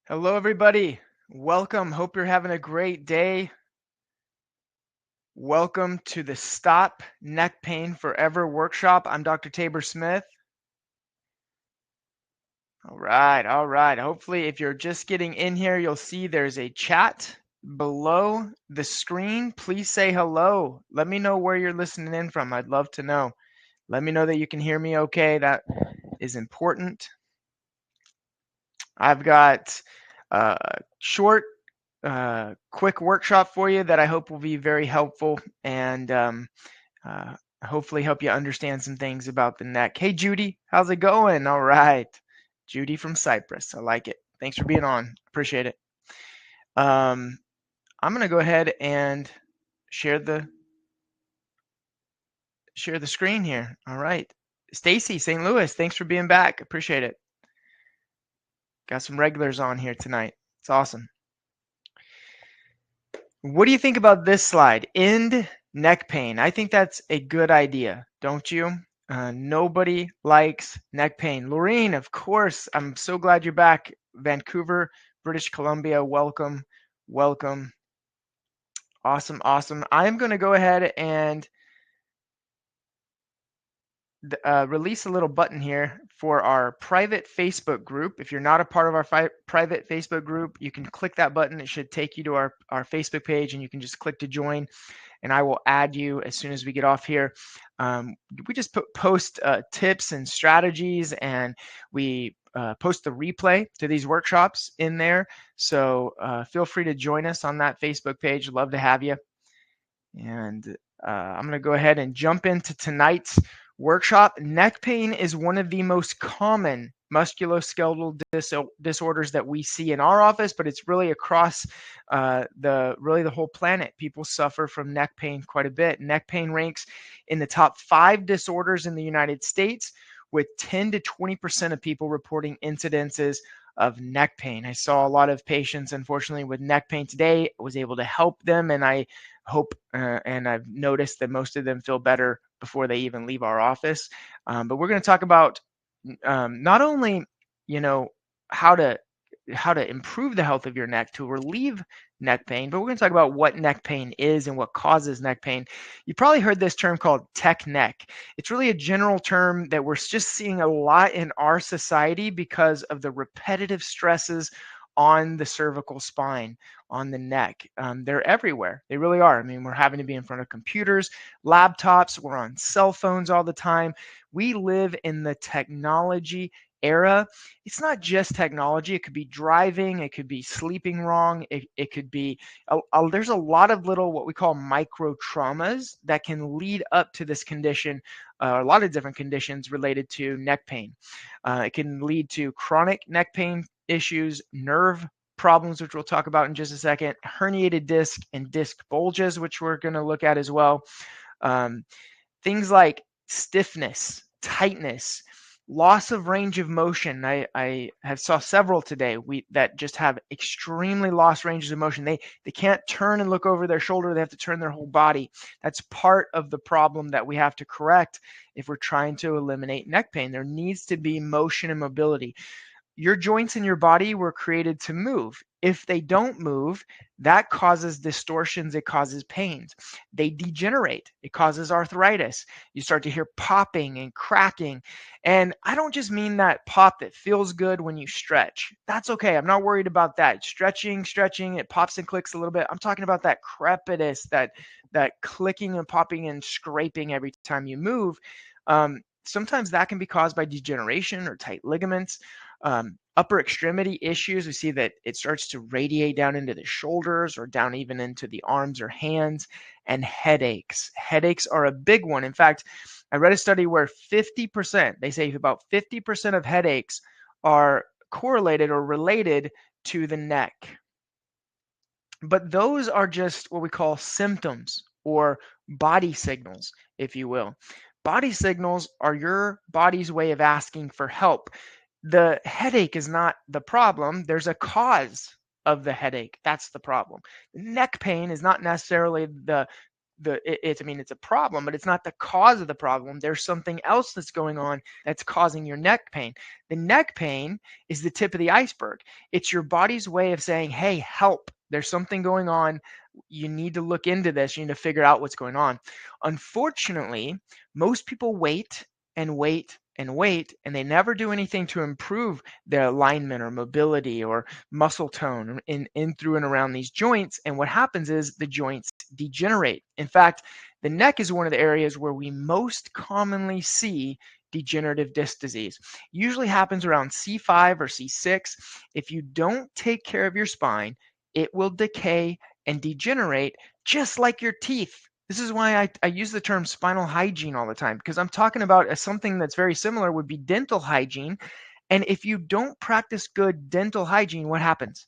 Hello, everybody. Welcome. Hope you're having a great day. Welcome to the Stop Neck Pain Forever workshop. I'm Dr. Tabor Smith. All right, all right. Hopefully, if you're just getting in here, you'll see there's a chat below the screen. Please say hello. Let me know where you're listening in from. I'd love to know. Let me know that you can hear me okay. That is important. I've got a short quick workshop for you that I hope will be very helpful and uh, hopefully help you understand some things about the neck. Hey, Judy, how's it going? All right. Judy from Cyprus. I like it. Thanks for being on. Appreciate it. I'm going to go ahead and share the screen here. All right. Stacy, St. Louis, thanks for being back. Appreciate it. Got some regulars on here tonight. It's awesome. What do you think about this slide? End neck pain. I think that's a good idea, don't you? Nobody likes neck pain. Lorene, of course, I'm so glad you're back. Vancouver, British Columbia, welcome, welcome. Awesome, awesome. I'm going to go ahead and release a little button here for our private Facebook group. If you're not a part of our private Facebook group, you can click that button. It should take you to our Facebook page, and you can just click to join, and I will add you as soon as we get off here. We just post tips and strategies, and we post the replay to these workshops in there. So feel free to join us on that Facebook page. Love to have you. And I'm going to go ahead and jump into tonight's workshop. Neck pain is one of the most common musculoskeletal disorders that we see in our office, but it's really across the whole planet. People suffer from neck pain quite a bit. Neck pain ranks in the top 5 disorders in the United States, with 10 to 20% of people reporting incidences of neck pain. I saw a lot of patients, unfortunately, with neck pain today. I was able to help them, and I hope and I've noticed that most of them feel better before they even leave our office. But we're going to talk about not only, how to improve the health of your neck to relieve neck pain, but we're going to talk about what neck pain is and what causes neck pain. You probably heard this term called tech neck. It's really a general term that we're just seeing a lot in our society because of the repetitive stresses on the cervical spine, on the neck. They're everywhere. They really are. I mean, we're having to be in front of computers, laptops, we're on cell phones all the time. We live in the technology era. It's not just technology. It could be driving. It could be sleeping wrong. It could be, there's a lot of little, what we call micro traumas that can lead up to this condition, a lot of different conditions related to neck pain. It can lead to chronic neck pain issues, nerve problems, which we'll talk about in just a second, herniated disc and disc bulges, which we're going to look at as well. Things like stiffness, tightness, loss of range of motion. I have saw several today that just have extremely lost ranges of motion. They can't turn and look over their shoulder. They have to turn their whole body. That's part of the problem that we have to correct if we're trying to eliminate neck pain. There needs to be motion and mobility. Your joints in your body were created to move. If they don't move, that causes distortions, it causes pains. They degenerate, it causes arthritis. You start to hear popping and cracking. And I don't just mean that pop that feels good when you stretch. That's okay. I'm not worried about that. Stretching, it pops and clicks a little bit. I'm talking about that crepitus, that clicking and popping and scraping every time you move. Sometimes that can be caused by degeneration or tight ligaments. Upper extremity issues, we see that it starts to radiate down into the shoulders or down even into the arms or hands. And headaches. Headaches are a big one. In fact, I read a study where 50%, they say about 50% of headaches are correlated or related to the neck. But those are just what we call symptoms or body signals, if you will. Body signals are your body's way of asking for help. The headache is not the problem. There's a cause of the headache. That's the problem. Neck pain is not necessarily the I mean, it's a problem, but it's not the cause of the problem. There's something else that's going on that's causing your neck pain. The neck pain is the tip of the iceberg. It's your body's way of saying, hey, help. There's something going on. You need to look into this. You need to figure out what's going on. Unfortunately, most people wait and wait and wait, and they never do anything to improve their alignment or mobility or muscle tone in through and around these joints. And what happens is the joints degenerate. In fact, the neck is one of the areas where we most commonly see degenerative disc disease. Usually happens around C5 or C6. If you don't take care of your spine, it will decay and degenerate just like your teeth. This is why I use the term spinal hygiene all the time, because I'm talking about something that's very similar would be dental hygiene. And if you don't practice good dental hygiene, what happens?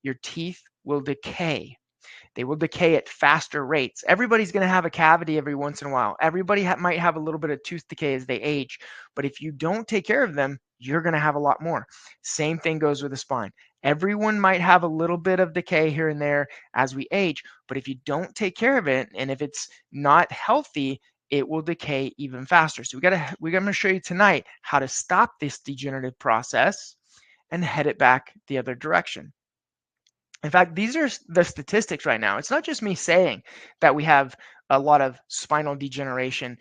Your teeth will decay. They will decay at faster rates. Everybody's going to have a cavity every once in a while. Everybody might have a little bit of tooth decay as they age. But if you don't take care of them, you're going to have a lot more. Same thing goes with the spine. Everyone might have a little bit of decay here and there as we age. But if you don't take care of it, and if it's not healthy, it will decay even faster. So we're going to show you tonight how to stop this degenerative process and head it back the other direction. In fact, these are the statistics right now. It's not just me saying that we have a lot of spinal degeneration.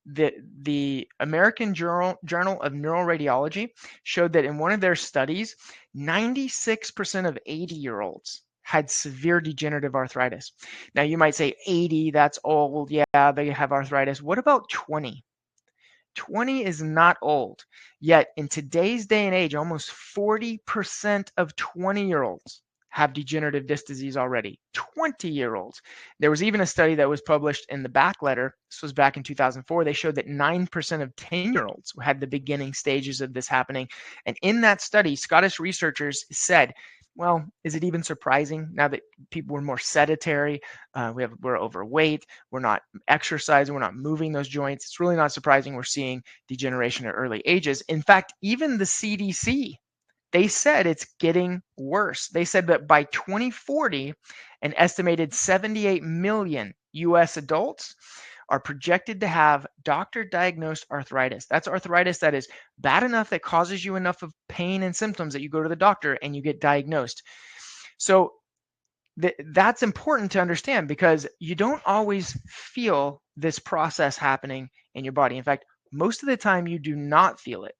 The American Journal of Neuroradiology showed that in one of their studies, 96% of 80-year-olds had severe degenerative arthritis. Now, you might say 80, that's old. Yeah, they have arthritis. What about 20? 20 is not old. Yet in today's day and age, almost 40% of 20-year-olds have degenerative disc disease already. 20-year-olds. There was even a study that was published in the back letter. This was back in 2004. They showed that 9% of 10-year-olds had the beginning stages of this happening. And in that study, Scottish researchers said, well, is it even surprising now that people were more sedentary? We're overweight. We're not exercising. We're not moving those joints. It's really not surprising we're seeing degeneration at early ages. In fact, even the CDC, they said it's getting worse. They said that by 2040, an estimated 78 million US adults are projected to have doctor-diagnosed arthritis. That's arthritis that is bad enough that causes you enough of pain and symptoms that you go to the doctor and you get diagnosed. So that's important to understand, because you don't always feel this process happening in your body. In fact, most of the time you do not feel it.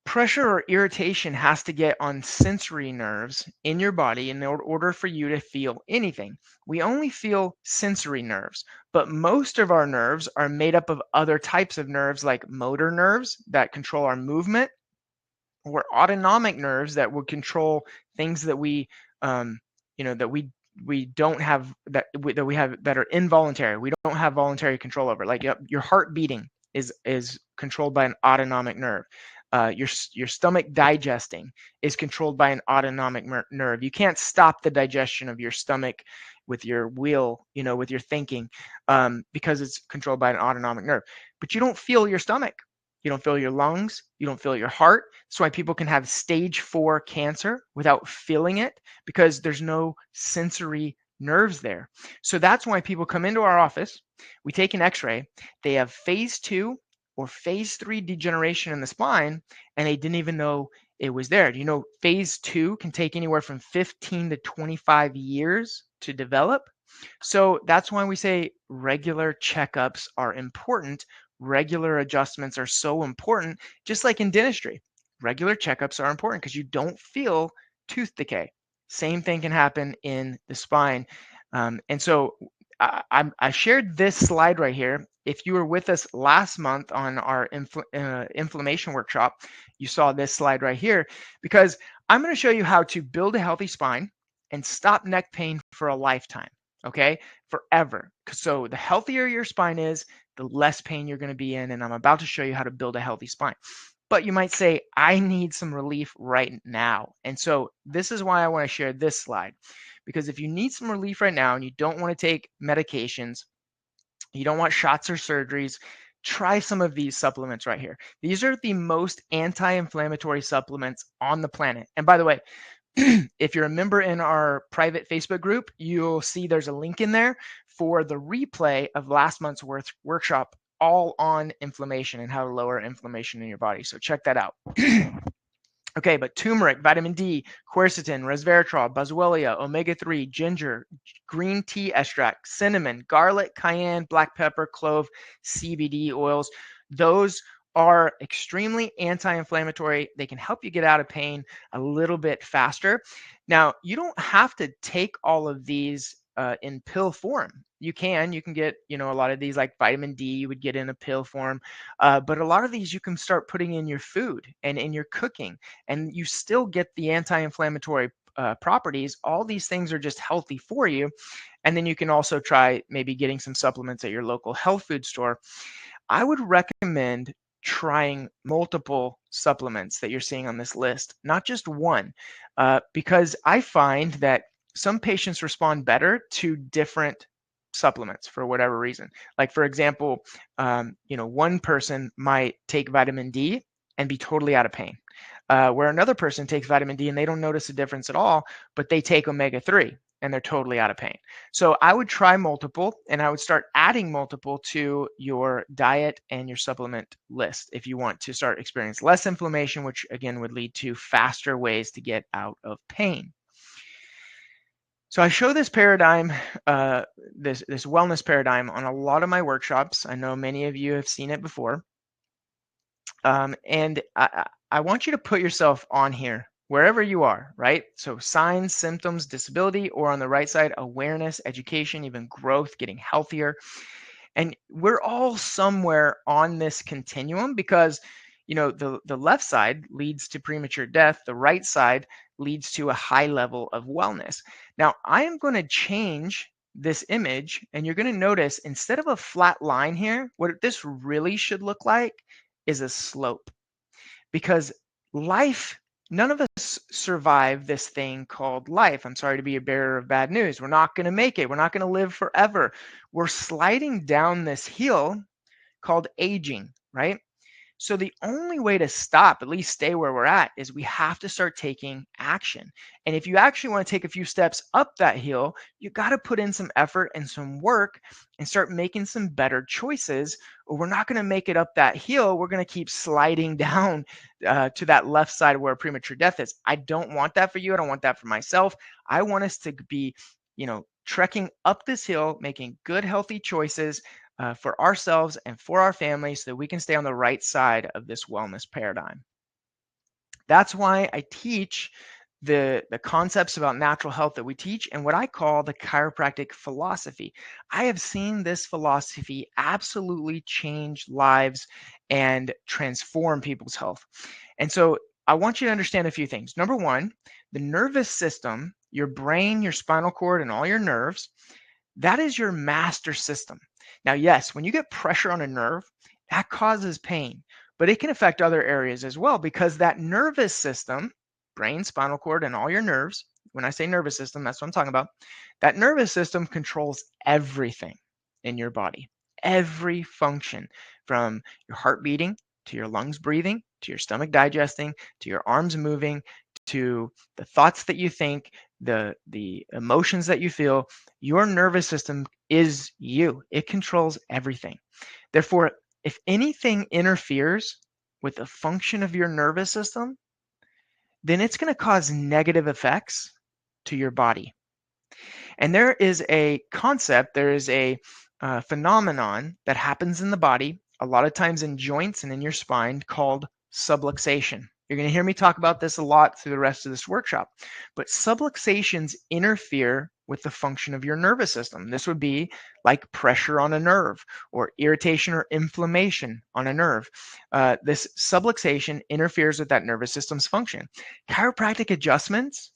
Pressure or irritation has to get on sensory nerves in your body in order for you to feel anything. We only feel sensory nerves, but most of our nerves are made up of other types of nerves, like motor nerves that control our movement, or autonomic nerves that will control things that that we don't have, that we have, that are involuntary. We don't have voluntary control over. Like your heart beating is controlled by an autonomic nerve. Your stomach digesting is controlled by an autonomic nerve. You can't stop the digestion of your stomach with your will, with your thinking, because it's controlled by an autonomic nerve. But you don't feel your stomach. You don't feel your lungs. You don't feel your heart. That's why people can have stage 4 cancer without feeling it, because there's no sensory nerves there. So that's why people come into our office. We take an x-ray. They have phase 2 or phase 3 degeneration in the spine, and they didn't even know it was there. Do you know phase 2 can take anywhere from 15 to 25 years to develop? So that's why we say regular checkups are important. Regular adjustments are so important, just like in dentistry. Regular checkups are important because you don't feel tooth decay. Same thing can happen in the spine. And so I shared this slide right here. If you were with us last month on our inflammation workshop, you saw this slide right here, because I'm going to show you how to build a healthy spine and stop neck pain for a lifetime, okay? Forever. So the healthier your spine is, the less pain you're going to be in, and I'm about to show you how to build a healthy spine. But you might say, I need some relief right now. And so this is why I want to share this slide, because if you need some relief right now and you don't want to take medications, you don't want shots or surgeries, try some of these supplements right here. These are the most anti-inflammatory supplements on the planet. And by the way, If you're a member in our private Facebook group, you'll see there's a link in there for the replay of last month's workshop, all on inflammation and how to lower inflammation in your body. So check that out. Okay, but turmeric, vitamin D, quercetin, resveratrol, boswellia, omega-3, ginger, green tea extract, cinnamon, garlic, cayenne, black pepper, clove, CBD oils. Those are extremely anti-inflammatory. They can help you get out of pain a little bit faster. Now, you don't have to take all of these in pill form. You can get, a lot of these, like vitamin D, you would get in a pill form. But a lot of these you can start putting in your food and in your cooking, and you still get the anti-inflammatory properties. All these things are just healthy for you. And then you can also try maybe getting some supplements at your local health food store. I would recommend trying multiple supplements that you're seeing on this list, not just one, because I find that some patients respond better to different supplements for whatever reason. Like, for example, one person might take vitamin D and be totally out of pain, where another person takes vitamin D and they don't notice a difference at all, but they take omega-3 and they're totally out of pain. So I would try multiple, and I would start adding multiple to your diet and your supplement list if you want to start experience less inflammation, which again would lead to faster ways to get out of pain. So I show this paradigm, this wellness paradigm, on a lot of my workshops. I know many of you have seen it before. And I want you to put yourself on here wherever you are, right? So signs, symptoms, disability, or on the right side, awareness, education, even growth, getting healthier. And we're all somewhere on this continuum, because the left side leads to premature death, the right side leads to a high level of wellness. Now, I am going to change this image, and you're going to notice, instead of a flat line here, what this really should look like is a slope. Because life, none of us survive this thing called life. I'm sorry to be a bearer of bad news. We're not going to make it. We're not going to live forever. We're sliding down this hill called aging, right? So the only way to stop, at least stay where we're at, is we have to start taking action. And if you actually want to take a few steps up that hill, you got to put in some effort and some work and start making some better choices, or we're not going to make it up that hill. We're going to keep sliding down to that left side where premature death is. I don't want that for you. I don't want that for myself. I want us to be, trekking up this hill, making good, healthy choices for ourselves and for our families, so that we can stay on the right side of this wellness paradigm. That's why I teach the concepts about natural health that we teach, and what I call the chiropractic philosophy. I have seen this philosophy absolutely change lives and transform people's health. And so I want you to understand a few things. Number one, the nervous system, your brain, your spinal cord, and all your nerves, that is your master system. Now, yes, when you get pressure on a nerve, that causes pain, but it can affect other areas as well, because that nervous system, brain, spinal cord, and all your nerves, when I say nervous system, that's what I'm talking about. That nervous system controls everything in your body, every function, from your heart beating, to your lungs breathing, to your stomach digesting, to your arms moving, to the thoughts that you think, the emotions that you feel. Your nervous system is you. It controls everything. Therefore, if anything interferes with the function of your nervous system, then it's going to cause negative effects to your body. And there is a concept, there is a phenomenon that happens in the body, a lot of times in joints and in your spine, called subluxation. You're going to hear me talk about this a lot through the rest of this workshop. But subluxations interfere with the function of your nervous system. This would be like pressure on a nerve, or irritation or inflammation on a nerve. This subluxation interferes with that nervous system's function. Chiropractic adjustments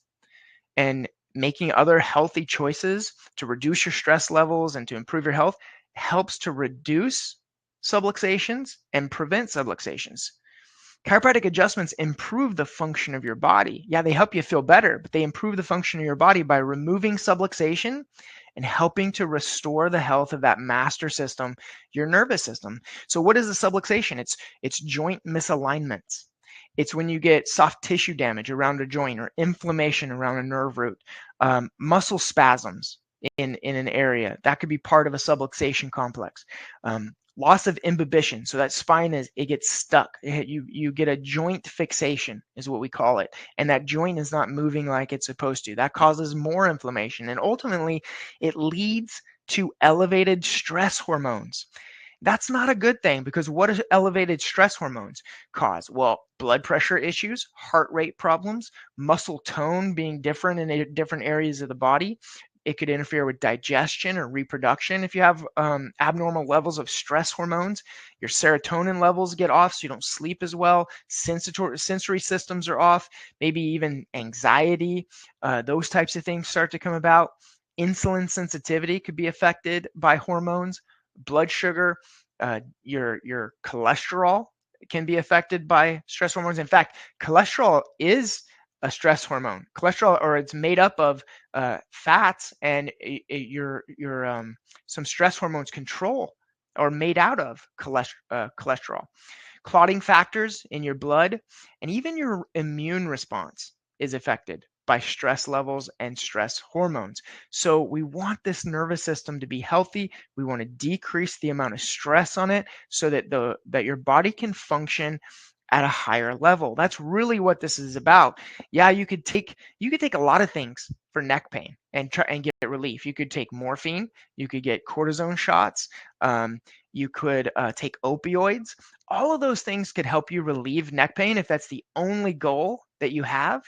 and making other healthy choices to reduce your stress levels and to improve your health helps to reduce subluxations and prevent subluxations. Chiropractic adjustments improve the function of your body. Yeah, they help you feel better, but they improve the function of your body by removing subluxation and helping to restore the health of that master system, your nervous system. So what is the subluxation? It's joint misalignments. It's when you get soft tissue damage around a joint or inflammation around a nerve root, muscle spasms in an area. That could be part of a subluxation complex. Loss of imbibition. So that spine it gets stuck. You get a joint fixation is what we call it. And that joint is not moving like it's supposed to. That causes more inflammation. And ultimately, it leads to elevated stress hormones. That's not a good thing, because what do elevated stress hormones cause? Well, blood pressure issues, heart rate problems, muscle tone being different in different areas of the body. It could interfere with digestion or reproduction. If you have abnormal levels of stress hormones, your serotonin levels get off, so you don't sleep as well. Sensory systems are off. Maybe even anxiety. Those types of things start to come about. Insulin sensitivity could be affected by hormones. Blood sugar, your cholesterol can be affected by stress hormones. In fact, cholesterol is a stress hormone. Cholesterol, or it's made up of fats, and some stress hormones control or made out of cholesterol. Clotting factors in your blood, and even your immune response is affected by stress levels and stress hormones. So we want this nervous system to be healthy. We want to decrease the amount of stress on it so that your body can function at a higher level. That's really what this is about. Yeah, you could take a lot of things for neck pain and try and get relief. You could take morphine, you could get cortisone shots, you could take opioids. All of those things could help you relieve neck pain if that's the only goal that you have.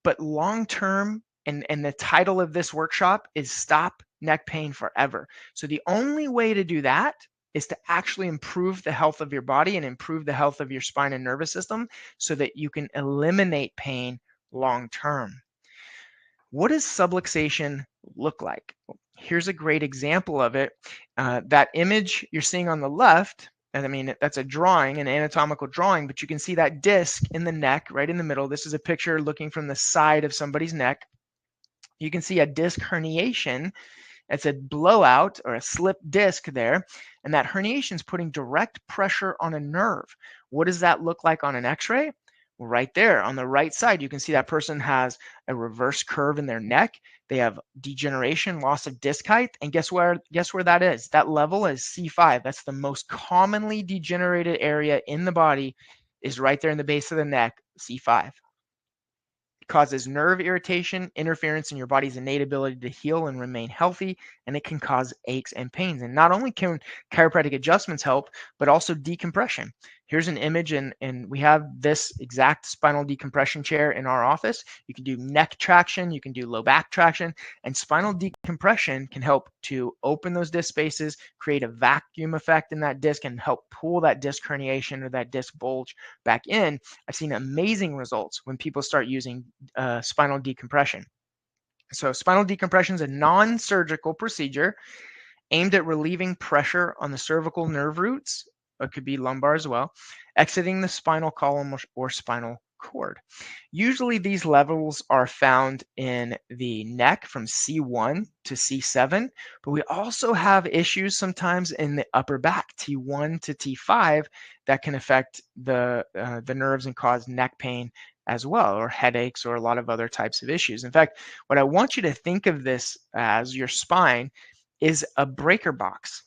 But long term, and the title of this workshop is Stop Neck Pain Forever. So the only way to do that is to actually improve the health of your body and improve the health of your spine and nervous system so that you can eliminate pain long term. What does subluxation look like? Here's a great example of it. That image you're seeing on the left, and I mean, that's a drawing, an anatomical drawing, but you can see that disc in the neck right in the middle. This is a picture looking from the side of somebody's neck. You can see a disc herniation. It's a blowout or a slip disc there, and that herniation is putting direct pressure on a nerve. What does that look like on an x-ray? Well, right there on the right side, you can see that person has a reverse curve in their neck. They have degeneration, loss of disc height, and guess where that is? That level is C5. That's the most commonly degenerated area in the body, is right there in the base of the neck, C5. Causes nerve irritation, interference in your body's innate ability to heal and remain healthy, and it can cause aches and pains. And not only can chiropractic adjustments help, but also decompression. Here's an image, and we have this exact spinal decompression chair in our office. You can do neck traction, you can do low back traction, and spinal decompression can help to open those disc spaces, create a vacuum effect in that disc, and help pull that disc herniation or that disc bulge back in. I've seen amazing results when people start using spinal decompression. So spinal decompression is a non-surgical procedure aimed at relieving pressure on the cervical nerve roots. It could be lumbar as well, exiting the spinal column or spinal cord. Usually these levels are found in the neck from C1 to C7, but we also have issues sometimes in the upper back, T1 to T5, that can affect the nerves and cause neck pain as well, or headaches, or a lot of other types of issues. In fact, what I want you to think of this as, your spine is a breaker box.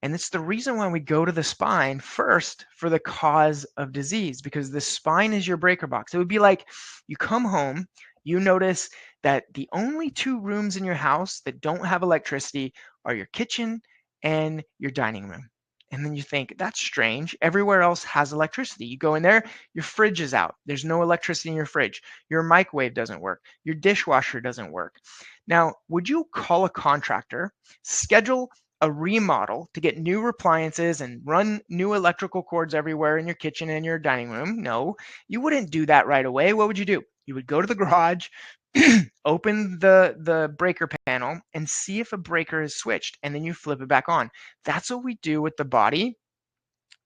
And it's the reason why we go to the spine first for the cause of disease, because the spine is your breaker box. It would be like you come home, you notice that the only two rooms in your house that don't have electricity are your kitchen and your dining room. And then you think, that's strange. Everywhere else has electricity. You go in there, your fridge is out. There's no electricity in your fridge. Your microwave doesn't work. Your dishwasher doesn't work. Now, would you call a contractor, schedule a remodel to get new appliances and run new electrical cords everywhere in your kitchen and your dining room? No, you wouldn't do that right away. What would you do? You would go to the garage, open the breaker panel, and see if a breaker is switched, and then you flip it back on. That's what we do with the body.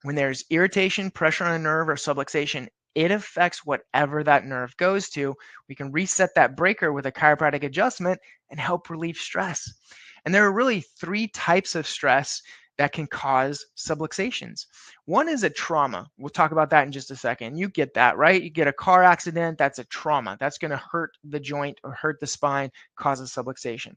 When there's irritation, pressure on a nerve, or subluxation, it affects whatever that nerve goes to. We can reset that breaker with a chiropractic adjustment and help relieve stress. And there are really three types of stress that can cause subluxations. One is a trauma. We'll talk about that in just a second. You get that, right? You get a car accident, that's a trauma. That's going to hurt the joint or hurt the spine, causes subluxation.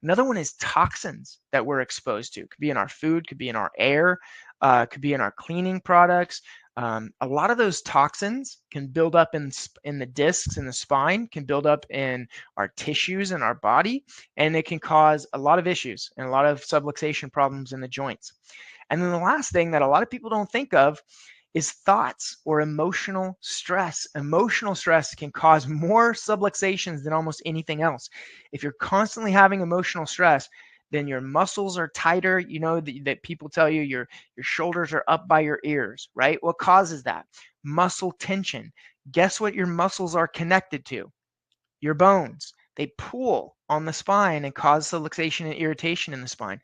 Another one is toxins that we're exposed to. Could be in our food, could be in our air, could be in our cleaning products. A lot of those toxins can build up in the discs in the spine, can build up in our tissues in our body, and it can cause a lot of issues and a lot of subluxation problems in the joints. And then the last thing that a lot of people don't think of is thoughts or emotional stress. Emotional stress can cause more subluxations than almost anything else. If you're constantly having emotional stress, then your muscles are tighter. You know that people tell you your shoulders are up by your ears, right? What causes that? Muscle tension. Guess what your muscles are connected to? Your bones. They pull on the spine and cause subluxation and irritation in the spine.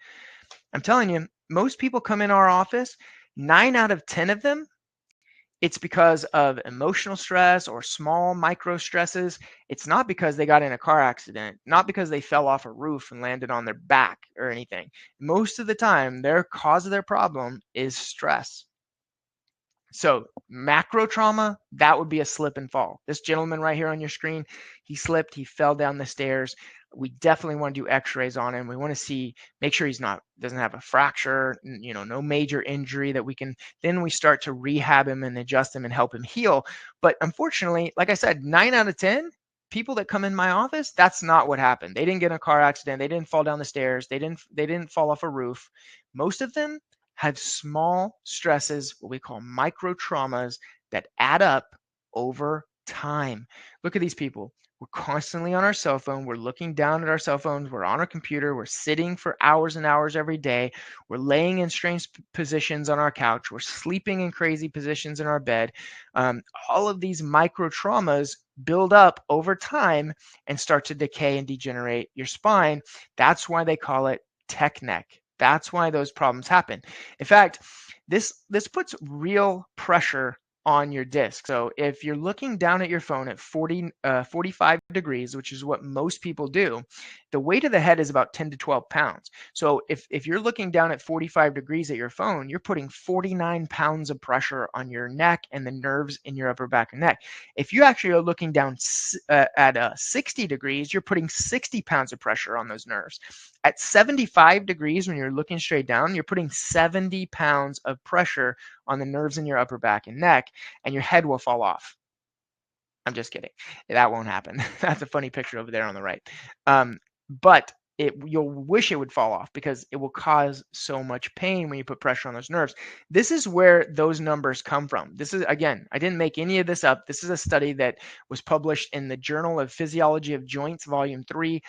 I'm telling you, most people come in our office, 9 out of 10 of them, it's because of emotional stress or small micro stresses. It's not because they got in a car accident, not because they fell off a roof and landed on their back or anything. Most of the time, their cause of their problem is stress. So macro trauma, that would be a slip and fall. This gentleman right here on your screen, he slipped, he fell down the stairs. We definitely want to do x-rays on him. We want to see, make sure he's doesn't have a fracture, no major injury that then we start to rehab him and adjust him and help him heal. But unfortunately, like I said, 9 out of 10 people that come in my office, that's not what happened. They didn't get in a car accident. They didn't fall down the stairs. They didn't fall off a roof. Most of them have small stresses, what we call micro traumas, that add up over time. Look at these people. We're constantly on our cell phone. We're looking down at our cell phones. We're on our computer. We're sitting for hours and hours every day. We're laying in strange positions on our couch. We're sleeping in crazy positions in our bed. All of these micro traumas build up over time and start to decay and degenerate your spine. That's why they call it tech neck. That's why those problems happen. In fact, this puts real pressure on your disc. So if you're looking down at your phone at 45 degrees, which is what most people do, the weight of the head is about 10 to 12 pounds. So if you're looking down at 45 degrees at your phone, you're putting 49 pounds of pressure on your neck and the nerves in your upper back and neck. If you actually are looking down at 60 degrees, you're putting 60 pounds of pressure on those nerves. At 75 degrees, when you're looking straight down, you're putting 70 pounds of pressure on the nerves in your upper back and neck, and your head will fall off. I'm just kidding. That won't happen. That's a funny picture over there on the right. But you'll wish it would fall off because it will cause so much pain when you put pressure on those nerves. This is where those numbers come from. This is, again, I didn't make any of this up. This is a study that was published in the Journal of Physiology of Joints, Volume 3.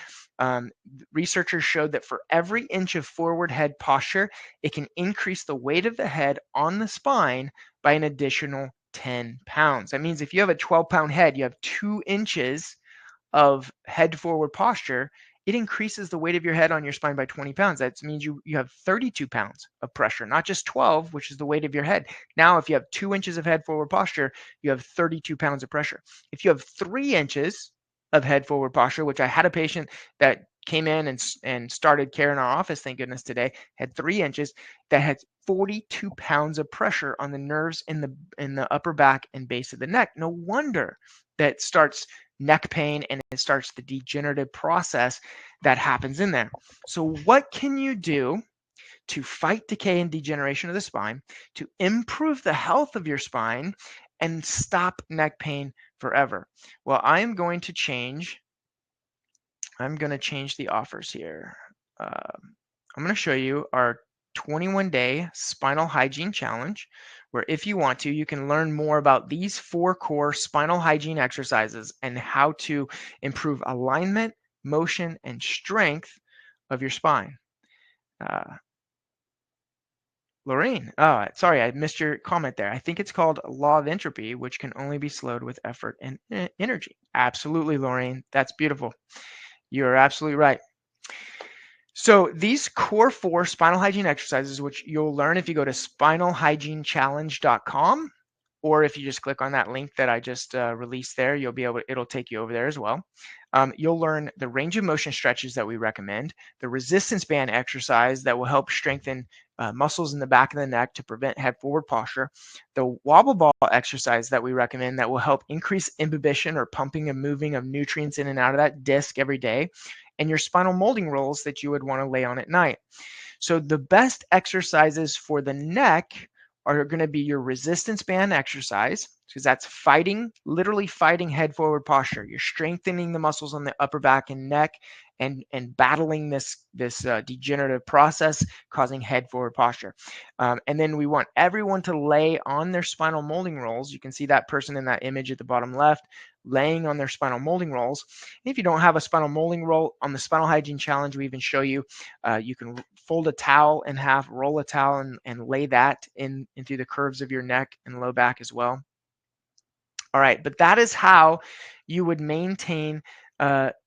Researchers showed that for every inch of forward head posture, it can increase the weight of the head on the spine by an additional 10 pounds. That means if you have a 12-pound head, you have 2 inches of head forward posture, it increases the weight of your head on your spine by 20 pounds. That means you have 32 pounds of pressure, not just 12, which is the weight of your head. Now, if you have 2 inches of head forward posture, you have 32 pounds of pressure. If you have 3 inches of head forward posture, which I had a patient that came in and started care in our office, thank goodness today, had 3 inches, that had 42 pounds of pressure on the nerves in the upper back and base of the neck. No wonder that starts neck pain and it starts the degenerative process that happens in there. So what can you do to fight decay and degeneration of the spine, to improve the health of your spine, and stop neck pain forever? Well, I'm going to change the offers here. I'm going to show you our 21-day spinal hygiene challenge, where if you want to, you can learn more about these 4 core spinal hygiene exercises and how to improve alignment, motion, and strength of your spine. Lorraine, sorry, I missed your comment there. I think it's called law of entropy, which can only be slowed with effort and energy. Absolutely, Lorraine. That's beautiful. You're absolutely right. So these core 4 spinal hygiene exercises, which you'll learn if you go to spinalhygienechallenge.com, or if you just click on that link that I just released there, it'll take you over there as well. You'll learn the range of motion stretches that we recommend, the resistance band exercise that will help strengthen muscles in the back of the neck to prevent head forward posture, the wobble ball exercise that we recommend that will help increase imbibition or pumping and moving of nutrients in and out of that disc every day, and your spinal molding rolls that you would want to lay on at night. So the best exercises for the neck are going to be your resistance band exercise, because that's literally fighting head forward posture. You're strengthening the muscles on the upper back and neck, and battling this degenerative process causing head forward posture. And then we want everyone to lay on their spinal molding rolls. You can see that person in that image at the bottom left laying on their spinal molding rolls. If you don't have a spinal molding roll, on the spinal hygiene challenge, we even show you you can fold a towel in half, roll a towel, and lay that in through the curves of your neck and low back as well. All right, but that is how you would maintain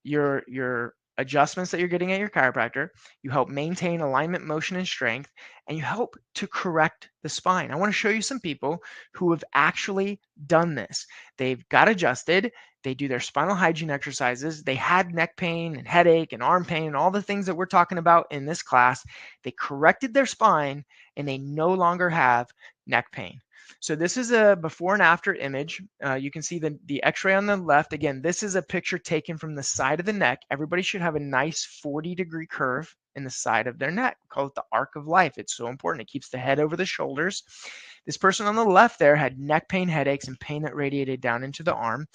your adjustments that you're getting at your chiropractor. You help maintain alignment, motion, and strength, and you help to correct the spine. I want to show you some people who have actually done this. They've got adjusted. They do their spinal hygiene exercises. They had neck pain and headache and arm pain and all the things that we're talking about in this class. They corrected their spine, and they no longer have neck pain. So this is a before and after image. You can see the x-ray on the left. Again, this is a picture taken from the side of the neck. Everybody should have a nice 40-degree curve in the side of their neck. We call it the arc of life. It's so important. It keeps the head over the shoulders. This person on the left there had neck pain, headaches, and pain that radiated down into the arm.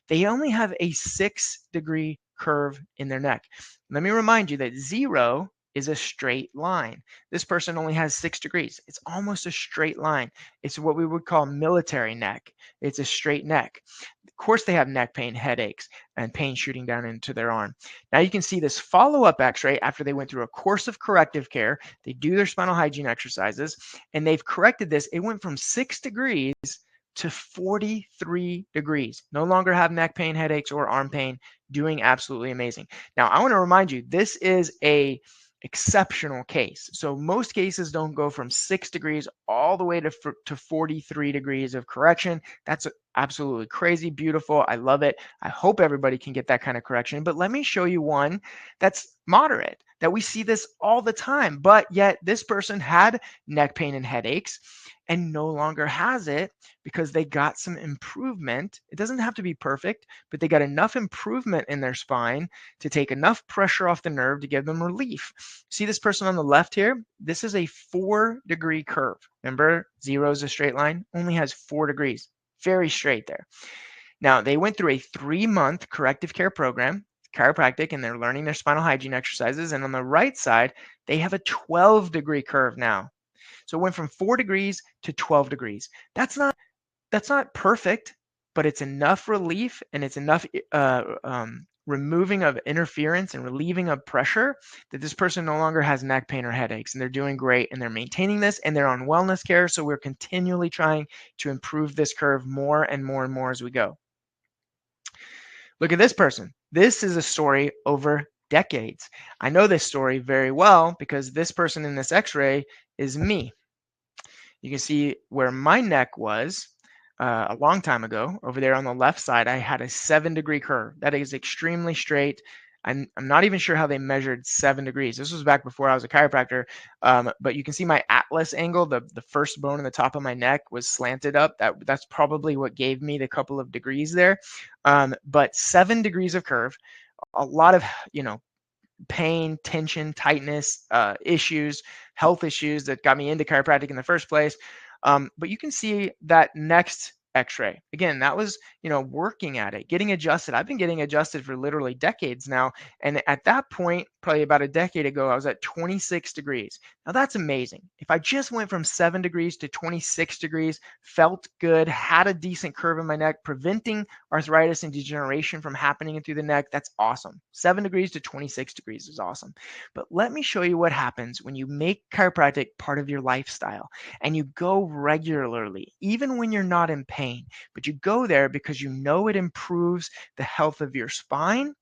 They only have a 6-degree curve in their neck. Let me remind you that 0 is a straight line. This person only has 6 degrees. It's almost a straight line. It's what we would call military neck. It's a straight neck. Of course, they have neck pain, headaches, and pain shooting down into their arm. Now you can see this follow-up x-ray after they went through a course of corrective care. They do their spinal hygiene exercises, and they've corrected this. It went from 6 degrees to 43 degrees. No longer have neck pain, headaches, or arm pain. Doing absolutely amazing. Now, I want to remind you, this is a exceptional case. So most cases don't go from 6 degrees all the way to 43 degrees of correction. That's absolutely crazy, beautiful. I love it. I hope everybody can get that kind of correction. But let me show you one that's moderate, that we see this all the time, but yet this person had neck pain and headaches and no longer has it because they got some improvement. It doesn't have to be perfect, but they got enough improvement in their spine to take enough pressure off the nerve to give them relief. See this person on the left here? This is a 4-degree curve. Remember, 0 is a straight line, only has 4 degrees. Very straight there. Now, they went through a 3-month corrective care program, chiropractic, and they're learning their spinal hygiene exercises. And on the right side, they have a 12-degree curve now. So it went from 4 degrees to 12 degrees. That's not perfect, but it's enough relief, and it's enough removing of interference and relieving of pressure that this person no longer has neck pain or headaches, and they're doing great, and they're maintaining this, and they're on wellness care. So we're continually trying to improve this curve more and more and more as we go. Look at this person. This is a story over decades. I know this story very well because this person in this x-ray is me. You can see where my neck was a long time ago. Over there on the left side, I had a 7-degree curve. That is extremely straight. I'm not even sure how they measured 7 degrees. This was back before I was a chiropractor. But you can see my atlas angle, the first bone in the top of my neck was slanted up. That's probably what gave me the couple of degrees there. But 7 degrees of curve, a lot of, pain, tension, tightness, issues, health issues that got me into chiropractic in the first place. But you can see that next x-ray. Again, that was, working at it, getting adjusted. I've been getting adjusted for literally decades now. And at that point, probably about a decade ago, I was at 26 degrees. Now that's amazing. If I just went from 7 degrees to 26 degrees, felt good, had a decent curve in my neck, preventing arthritis and degeneration from happening through the neck, that's awesome. 7 degrees to 26 degrees is awesome. But let me show you what happens when you make chiropractic part of your lifestyle and you go regularly, even when you're not in pain, but you go there because you know it improves the health of your spine,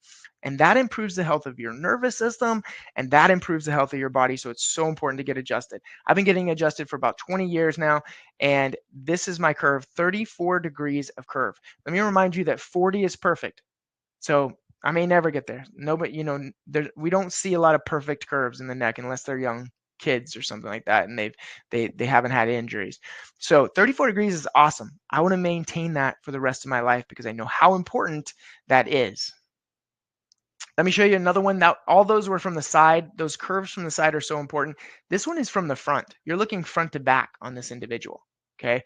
And that improves the health of your nervous system, and that improves the health of your body. So it's so important to get adjusted. I've been getting adjusted for about 20 years now, and this is my curve, 34 degrees of curve. Let me remind you that 40 is perfect. So I may never get there. Nobody, we don't see a lot of perfect curves in the neck unless they're young kids or something like that, and they haven't had injuries. So 34 degrees is awesome. I want to maintain that for the rest of my life because I know how important that is. Let me show you another one. Now, all those were from the side. Those curves from the side are so important. This one is from the front. You're looking front to back on this individual. Okay.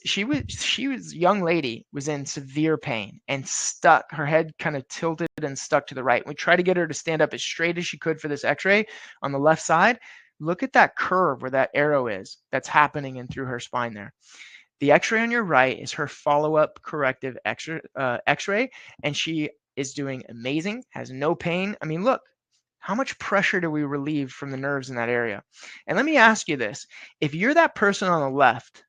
She was young lady was in severe pain and stuck. Her head kind of tilted and stuck to the right. We tried to get her to stand up as straight as she could for this x-ray on the left side. Look at that curve where that arrow is that's happening in through her spine there. The x-ray on your right is her follow-up corrective x-ray, and she is doing amazing, has no pain. I mean, look, how much pressure do we relieve from the nerves in that area? And let me ask you this. If you're that person on the left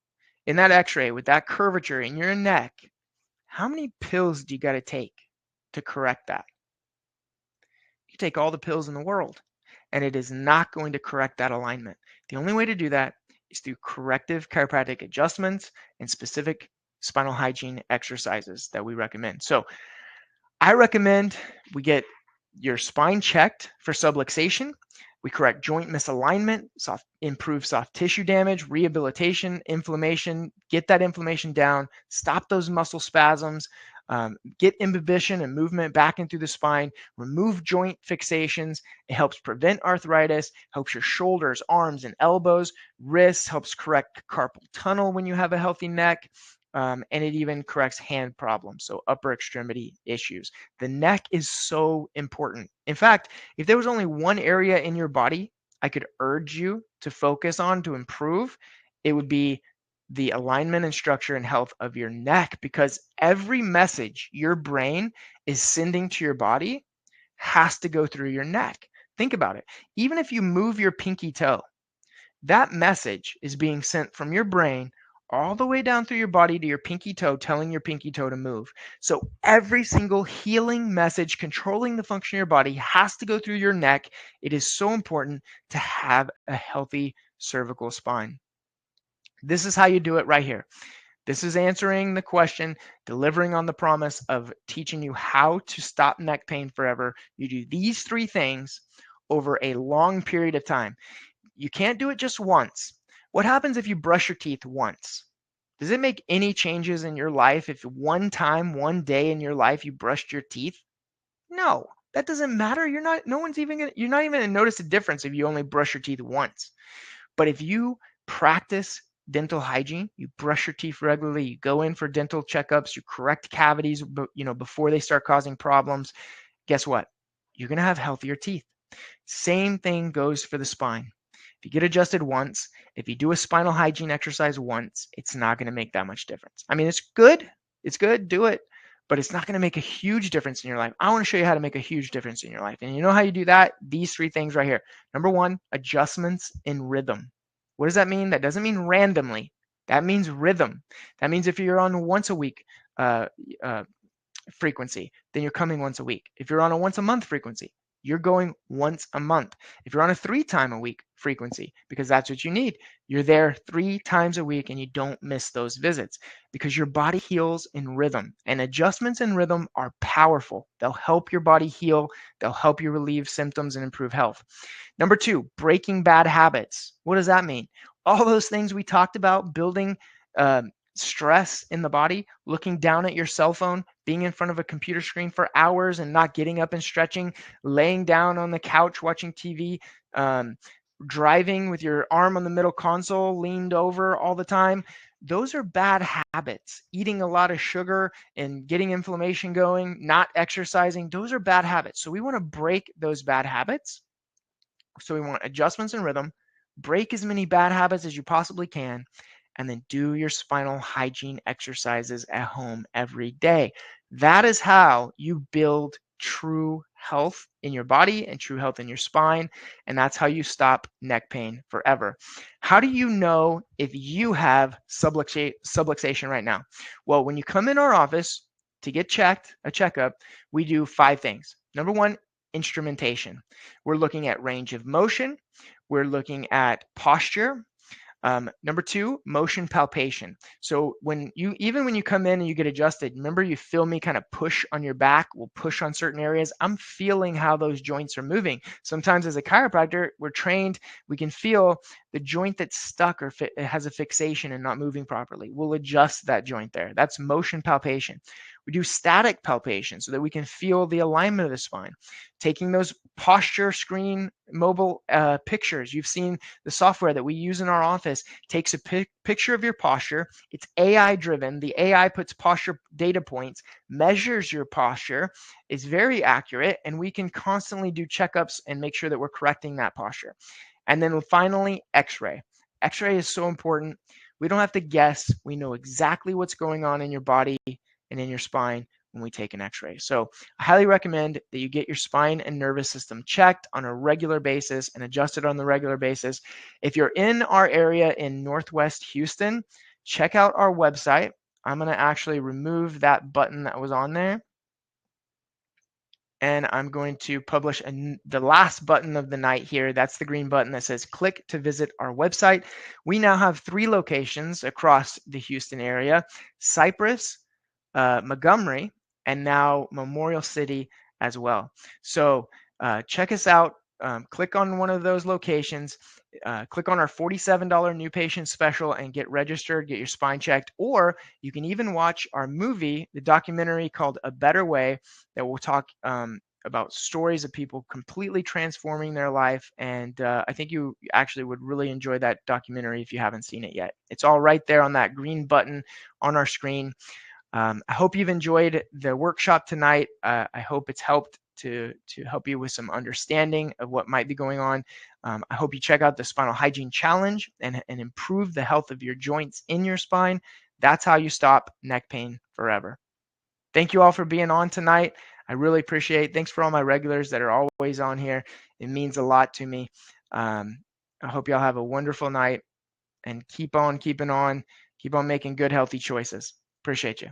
in that x-ray with that curvature in your neck, how many pills do you got to take to correct that? You take all the pills in the world, and it is not going to correct that alignment. The only way to do that is through corrective chiropractic adjustments and specific spinal hygiene exercises that we recommend. So I recommend we get your spine checked for subluxation. We correct joint misalignment, improve soft tissue damage, rehabilitation, inflammation, get that inflammation down, stop those muscle spasms, get imbibition and movement back in through the spine, remove joint fixations. It helps prevent arthritis, helps your shoulders, arms, and elbows, wrists, helps correct carpal tunnel when you have a healthy neck. And it even corrects hand problems, so upper extremity issues. The neck is so important. In fact, if there was only one area in your body I could urge you to focus on to improve, it would be the alignment and structure and health of your neck, because every message your brain is sending to your body has to go through your neck. Think about it. Even if you move your pinky toe, that message is being sent from your brain all the way down through your body to your pinky toe, telling your pinky toe to move. So every single healing message controlling the function of your body has to go through your neck. It is so important to have a healthy cervical spine. This is how you do it right here. This is answering the question, delivering on the promise of teaching you how to stop neck pain forever. You do these three things over a long period of time. You can't do it just once. What happens if you brush your teeth once? Does it make any changes in your life if one time, one day in your life you brushed your teeth? No, that doesn't matter. You're not even gonna notice a difference if you only brush your teeth once. But if you practice dental hygiene, you brush your teeth regularly, you go in for dental checkups, you correct cavities, before they start causing problems, guess what? You're gonna have healthier teeth. Same thing goes for the spine. If you get adjusted once, if you do a spinal hygiene exercise once, it's not going to make that much difference. I mean, it's good. It's good. Do it. But it's not going to make a huge difference in your life. I want to show you how to make a huge difference in your life. And you know how you do that? These three things right here. Number one, adjustments in rhythm. What does that mean? That doesn't mean randomly. That means rhythm. That means if you're on once a week frequency, then you're coming once a week. If you're on a once a month frequency, you're going once a month. If you're on a 3 time a week frequency, because that's what you need, you're there 3 times a week and you don't miss those visits, because your body heals in rhythm, and adjustments in rhythm are powerful. They'll help your body heal. They'll help you relieve symptoms and improve health. Number 2, breaking bad habits. What does that mean? All those things we talked about, building stress in the body, looking down at your cell phone, being in front of a computer screen for hours and not getting up and stretching, laying down on the couch watching TV, driving with your arm on the middle console, leaned over all the time. Those are bad habits. Eating a lot of sugar and getting inflammation going, not exercising, those are bad habits. So we want to break those bad habits. So we want adjustments in rhythm, break as many bad habits as you possibly can, and then do your spinal hygiene exercises at home every day. That is how you build true health in your body and true health in your spine. And that's how you stop neck pain forever. How do you know if you have subluxation right now? Well, when you come in our office to get checked, a checkup, we do 5 things. Number one, instrumentation. We're looking at range of motion. We're looking at posture. Number two, motion palpation. So even when you come in and you get adjusted, remember you feel me kind of push on your back, we'll push on certain areas. I'm feeling how those joints are moving. Sometimes as a chiropractor, we're trained, we can feel the joint that's stuck or it has a fixation and not moving properly. We'll adjust that joint there. That's motion palpation. We do static palpation so that we can feel the alignment of the spine. Taking those posture screen mobile pictures, you've seen the software that we use in our office takes a picture of your posture. It's AI driven. The AI puts posture data points, measures your posture, is very accurate, and we can constantly do checkups and make sure that we're correcting that posture. And then finally, X-ray. X-ray is so important. We don't have to guess. We know exactly what's going on in your body and in your spine when we take an X-ray. So I highly recommend that you get your spine and nervous system checked on a regular basis and adjusted on the regular basis. If you're in our area in Northwest Houston, check out our website. I'm going to actually remove that button that was on there. And I'm going to publish the last button of the night here. That's the green button that says click to visit our website. We now have 3 locations across the Houston area: Cypress, Montgomery, and now Memorial City as well. So check us out. Click on one of those locations. Click on our $47 new patient special and get registered, get your spine checked. Or you can even watch our movie, the documentary called A Better Way, that will talk about stories of people completely transforming their life. And I think you actually would really enjoy that documentary if you haven't seen it yet. It's all right there on that green button on our screen. I hope you've enjoyed the workshop tonight. I hope it's helped to help you with some understanding of what might be going on. I hope you check out the Spinal Hygiene Challenge and improve the health of your joints in your spine. That's how you stop neck pain forever. Thank you all for being on tonight. I really appreciate it. Thanks for all my regulars that are always on here. It means a lot to me. I hope y'all have a wonderful night and keep on keeping on. Keep on making good, healthy choices. Appreciate you.